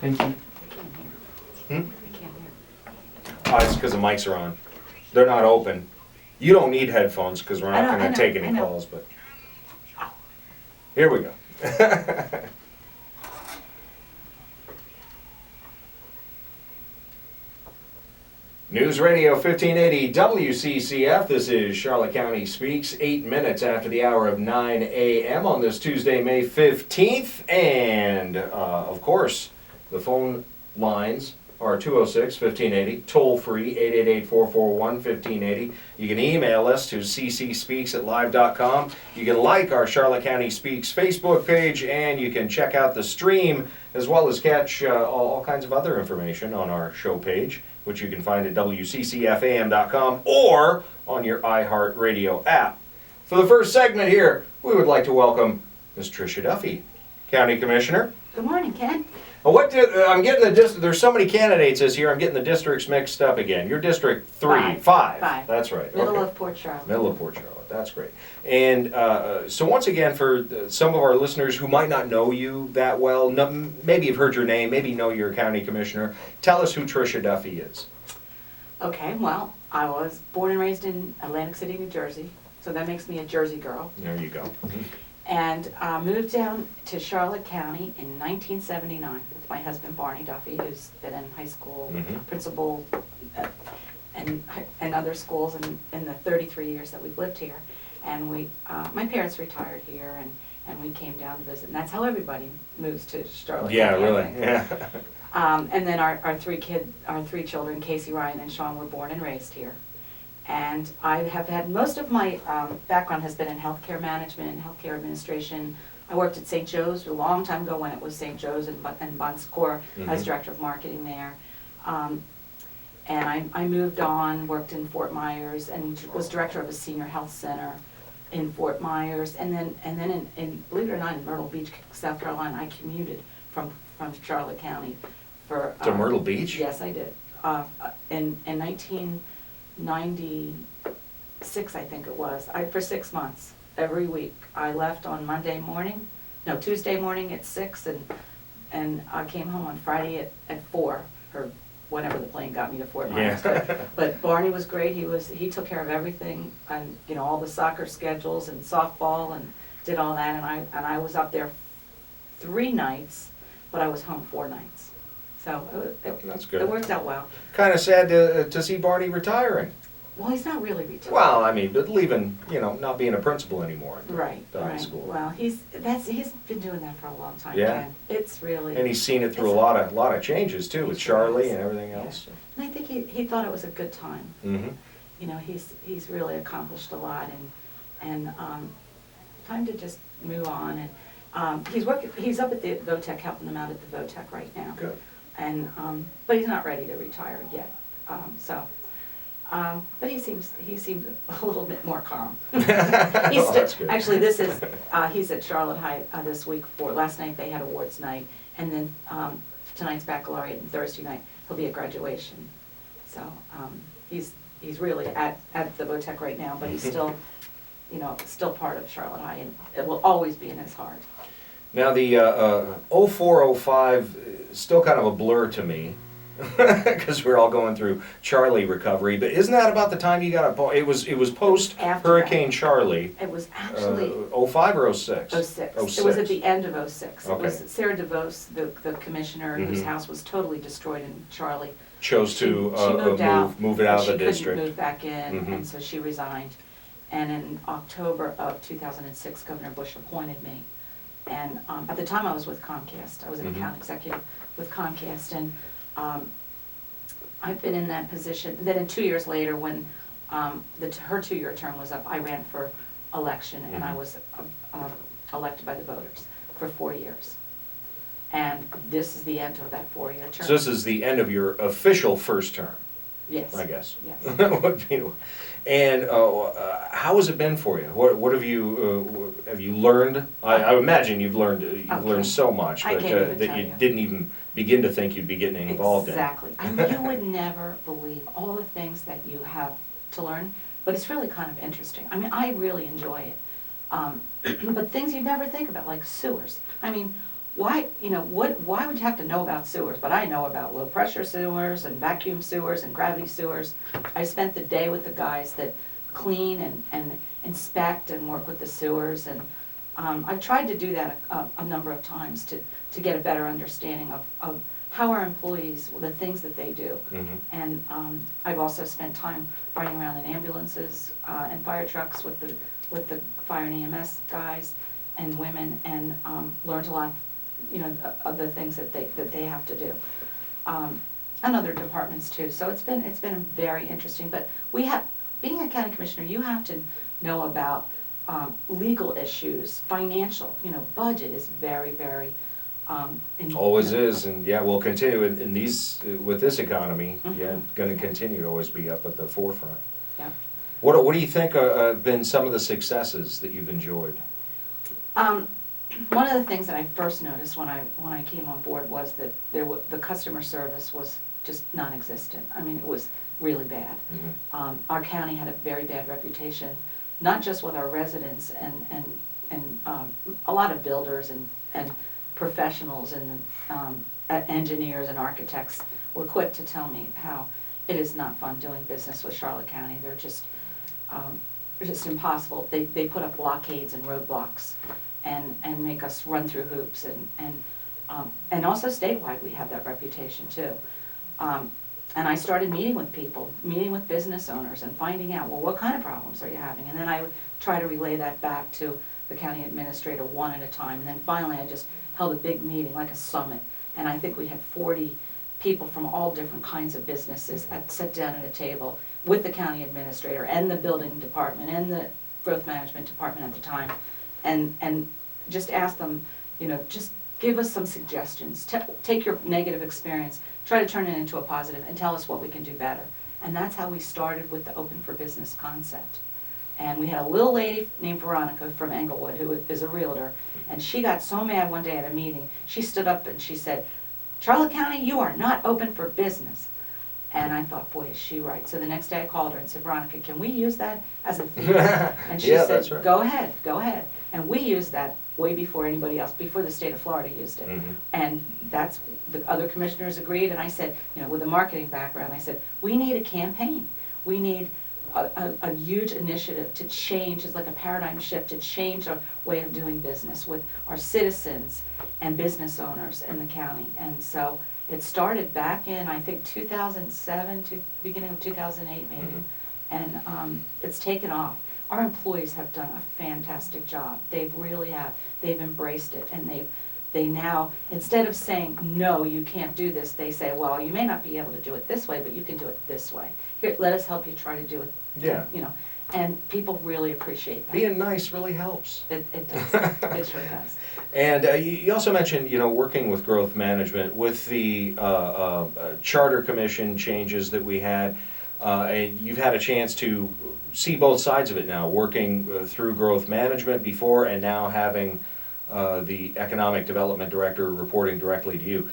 Thank you. Hmm? It's because the mics are on. They're not open. You don't need headphones because we're not going to take any calls, but here we go. News Radio 1580 WCCF. This is Charlotte County Speaks, 8 minutes after the hour of 9 a.m. on this Tuesday, May 15th. And, of course, the phone lines are 206-1580, toll-free, 888-441-1580. You can email us to ccspeaks@live.com. You can like our Charlotte County Speaks Facebook page, and you can check out the stream as well as catch all kinds of other information on our show page, which you can find at wccfam.com or on your iHeartRadio app. For the first segment here, we would like to welcome Ms. Tricia Duffy, County Commissioner. Good morning, Ken. I'm getting the district. There's so many candidates this year. I'm getting the districts mixed up again. You're District 3, 5. That's right. Middle of Port Charlotte. Middle of Port Charlotte. That's great. And so once again, for some of our listeners who might not know you that well, maybe you've heard your name, maybe know you're a county commissioner. Tell us who Tricia Duffy is. Okay. Well, I was born and raised in Atlantic City, New Jersey, so that makes me a Jersey girl. There you go. And moved down to Charlotte County in 1979 with my husband Barney Duffy, who's been in high school principal and other schools in the 33 years that we've lived here. And my parents retired here, and we came down to visit. And that's how everybody moves to Charlotte Yeah, County. really. Yeah. And then our three children, Casey, Ryan, and Sean, were born and raised here. And I have had most of my background has been in healthcare management and healthcare administration. I worked at St. Joe's a long time ago when it was St. Joe's and Bon Secours. I was director of marketing there. And I moved on, worked in Fort Myers, and was director of a senior health center in Fort Myers. And then in believe it or not, in Myrtle Beach, South Carolina, I commuted from Charlotte County for To Myrtle Beach? Yes, I did. In 1996, I think it was. For 6 months, every week. I left on Tuesday morning at 6, and I came home on Friday at 4, or whenever the plane got me to Fort Myers. Yeah. But Barney was great. He took care of everything, and all the soccer schedules and softball, and did all that. And I was up there 3 nights, but I was home 4 nights. So That's good. It worked out well. Kind of sad to see Barney retiring. Well, he's not really retired. Well, I mean, but leaving, not being a principal anymore at Right. high school. Well, he's been doing that for a long time. Yeah. Ken. It's really. And he's seen it through a lot of changes too, with Charlie and everything else. Yeah. And I think he thought it was a good time. Mm-hmm. He's really accomplished a lot, and time to just move on. And he's up at the VOTEC, helping them out at the VOTEC right now. Good. And but he's not ready to retire yet. But he seems a little bit more calm. That's good. Actually, he's at Charlotte High this week. Last night they had awards night, and then tonight's baccalaureate, and Thursday night he'll be at graduation. So he's really at the VOTEC right now, but he's still still part of Charlotte High, and it will always be in his heart. Now the 0405 is still kind of a blur to me because we're all going through Charlie recovery. But isn't that about the time you got it was post Hurricane Charlie? It was actually 05 or 06? 06. It was at the end of 06. Okay. It was Sarah DeVos, the commissioner, whose house was totally destroyed in Charlie. Chose to move it out of the district. She couldn't move back in, and so she resigned. And in October of 2006, Governor Bush appointed me. And at the time I was with Comcast. I was an account executive with Comcast. And I've been in that position. Then 2 years later, when her 2-year term was up, I ran for election, and I was elected by the voters for 4 years. And this is the end of that 4-year term. So this is the end of your official first term. Yes. I guess. Yes. And how has it been for you? What have you learned? I imagine you've learned so much, but that you didn't even begin to think you'd be getting involved in. Exactly. And you would never believe all the things that you have to learn, but it's really kind of interesting. I mean, I really enjoy it. But things you'd never think about, like sewers. I mean, why, why would you have to know about sewers? But I know about low pressure sewers and vacuum sewers and gravity sewers. I spent the day with the guys that clean and inspect and work with the sewers, and I've tried to do that a number of times to get a better understanding of how our employees, the things that they do. Mm-hmm. And I've also spent time riding around in ambulances and fire trucks with the fire and EMS guys and women, and learned a lot, of the things that they have to do, and other departments too. So it's been very interesting. But being a county commissioner, you have to know about legal issues, financial. Budget is very, very Always is, and yeah, we'll continue in these with this economy. Mm-hmm. Yeah, going to continue to always be up at the forefront. Yeah. What do you think have been some of the successes that you've enjoyed? One of the things that I first noticed when I came on board was that the customer service was just non-existent. I mean, it was really bad. Mm-hmm. Our county had a very bad reputation, not just with our residents and a lot of builders and professionals and engineers and architects were quick to tell me how it is not fun doing business with Charlotte County. They're just impossible. They put up blockades and roadblocks and make us run through hoops, and also statewide we have that reputation too. And I started meeting with people, meeting with business owners and finding out, well, what kind of problems are you having? And then I would try to relay that back to the county administrator one at a time. And then finally I just held a big meeting, like a summit. And I think we had 40 people from all different kinds of businesses sit down at a table with the county administrator and the building department and the growth management department at the time. And just ask them, just give us some suggestions. Take your negative experience, try to turn it into a positive, and tell us what we can do better. And that's how we started with the Open for Business concept. And we had a little lady named Veronica from Englewood, who is a realtor, and she got so mad one day at a meeting, she stood up and she said, "Charlotte County, you are not open for business." And I thought, boy, is she right. So the next day I called her and said, "Veronica, can we use that as a theme?" And she Yeah, said, that's right. Go ahead. And we used that way before anybody else, before the state of Florida used it. Mm-hmm. And that's, the other commissioners agreed, and I said, with a marketing background, I said, we need a campaign. We need a huge initiative to change, it's like a paradigm shift, to change our way of doing business with our citizens and business owners in the county. And so it started back in, I think, 2007 to beginning of 2008 maybe. Mm-hmm. And it's taken off. Our employees have done a fantastic job. They really have. They've embraced it, and they now, instead of saying, no, you can't do this, they say, well, you may not be able to do it this way, but you can do it this way. Here, let us help you try to do it. Yeah. And people really appreciate that. Being nice really helps. It does. It sure does. And you also mentioned, working with growth management, with the charter commission changes that we had, and you've had a chance to see both sides of it now, working through growth management before and now having the economic development director reporting directly to you.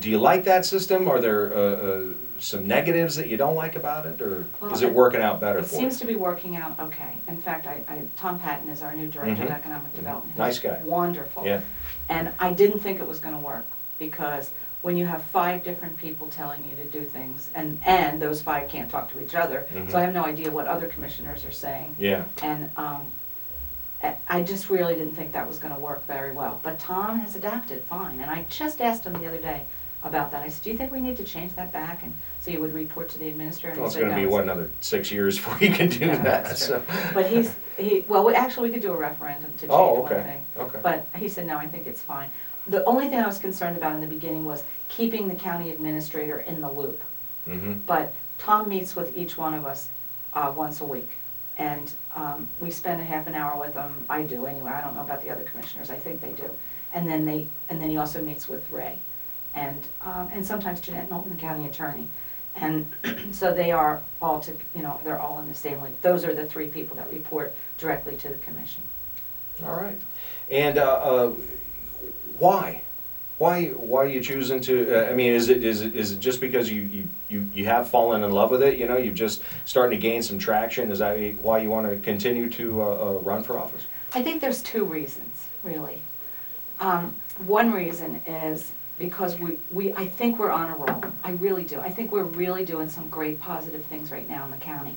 Do you like that system? Are there some negatives that you don't like about it, or is it working out better for you? It seems to be working out okay. In fact, Tom Patton is our new director of economic development. Nice guy. Wonderful. Yeah. And I didn't think it was going to work, because when you have 5 different people telling you to do things, and those 5 can't talk to each other, so I have no idea what other commissioners are saying. Yeah. And I just really didn't think that was going to work very well. But Tom has adapted fine. And I just asked him the other day about that. I said, do you think we need to change that back? And so you would report to the administrator? Well, it's going to be, another 6 years before you can do that. That's So. But actually we could do a referendum to change one thing. Okay. But he said, no, I think it's fine. The only thing I was concerned about in the beginning was keeping the county administrator in the loop. Mm-hmm. But Tom meets with each one of us once a week. And we spend a half an hour with them. I do anyway. I don't know about the other commissioners. I think they do. And then he also meets with Ray, and sometimes Jeanette Knowlton, the county attorney. And so they are all they're all in the same league. Those are the 3 people that report directly to the commission. All right. And why? Why are you choosing to? I mean, is it just because you have fallen in love with it? You're just starting to gain some traction. Is that why you want to continue to run for office? I think there's 2 reasons, really. One reason is because I think we're on a roll. I really do. I think we're really doing some great positive things right now in the county.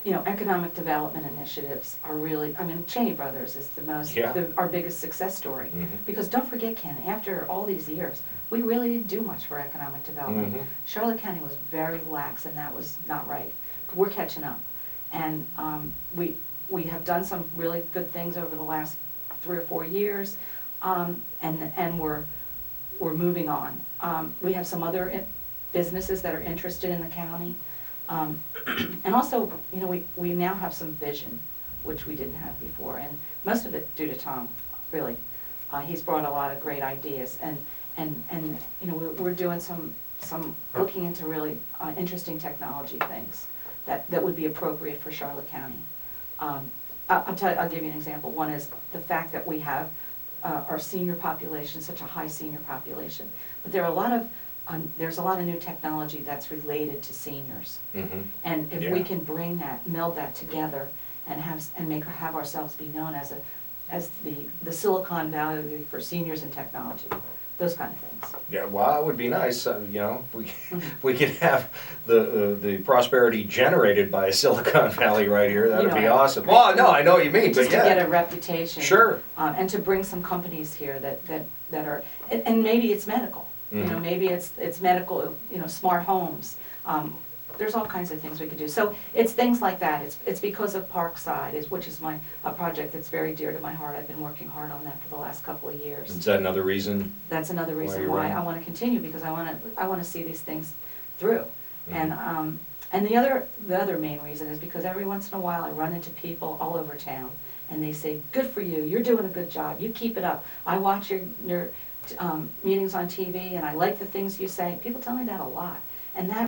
You know, economic development initiatives are really, I mean, Cheney Brothers is our biggest success story. Because don't forget, Ken, after all these years, we really didn't do much for economic development. Charlotte County was very lax, and that was not right. We're catching up. And we have done some really good things over the last 3 or 4 years, and we're moving on. We have some other businesses that are interested in the county. And also, you know, we now have some vision, which we didn't have before, and most of it due to Tom, really. He's brought a lot of great ideas, and you know, we're doing some looking into really interesting technology things that would be appropriate for Charlotte County. I'll give you an example. One is the fact that we have our senior population, such a high senior population, but there are there's a lot of new technology that's related to seniors. And if we can bring that, meld that together, and have ourselves be known as the Silicon Valley for seniors in technology, those kind of things. Yeah, well, it would be nice, you know, if we could have the prosperity generated by Silicon Valley right here. That would be awesome. Well, no, I know what you mean, just but yeah. to get a reputation. Sure. And to bring some companies here that are, and maybe it's medical. You know, maybe it's medical, you know, smart homes. There's all kinds of things we could do. So it's things like that. It's because of Parkside, which is a project that's very dear to my heart. I've been working hard on that for the last couple of years. Is that another reason? That's another reason why I want to continue, because I want to see these things through. And the other main reason is because every once in a while I run into people all over town, and they say, "Good for you. You're doing a good job. You keep it up. I watch your meetings on TV, and I like the things you say." People tell me that a lot, and that